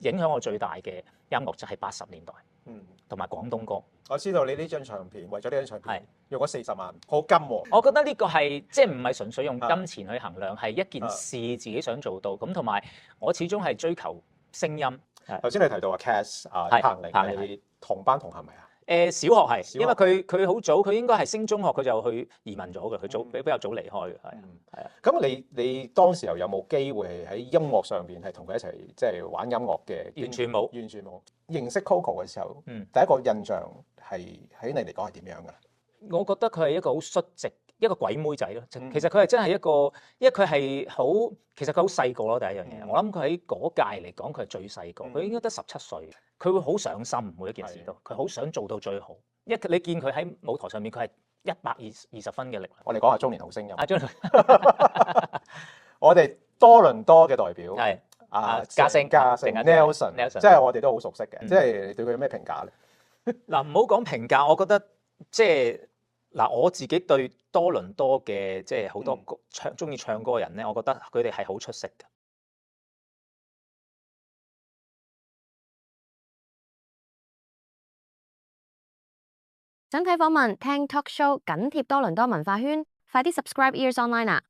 影響我最大嘅音樂就係80年代，同埋廣東歌。我知道你呢張唱片為咗呢張唱片係用咗40萬，好金喎。我覺得呢個係即係唔係純粹用金錢去衡量，係一件事自己想做到咁，同埋我始終係追求聲音。頭先你提到阿 Cass 彭羚，你同班同學咪啊？小學係，因為佢好早，佢應該係升中學佢就去移民咗嘅，佢比較早離開嘅，係啊。咁你當時候有冇機會喺音樂上邊係同佢一齊即係玩音樂嘅？完全冇，完全冇。認識 Coco 嘅時候，第一個印象係喺你嚟講係點樣㗎？我覺得佢係一個好率直，一個鬼妹仔咯。其實佢係真係一個，因為佢係好，其實佢好細個咯。第一樣嘢，我諗佢喺嗰屆嚟講，佢係最細個，佢應該得17歲。佢會好上心每一件事都，佢好想做到最好。你見佢喺舞台上面，佢係120分嘅力量。我哋講下中年好聲音。中年，我哋多倫多嘅代表係嘉誠 Nelson， 即係我哋都好熟悉嘅。即係你對佢有咩評價咧？嗱，唔好講評價，我覺得即係嗱，我自己對多倫多嘅即係好多中意唱歌嘅人咧，我覺得佢哋係好出色嘅。想睇訪問、聽 talk show，緊貼多倫多文化圈，快啲 subscribe Ears Online 啊！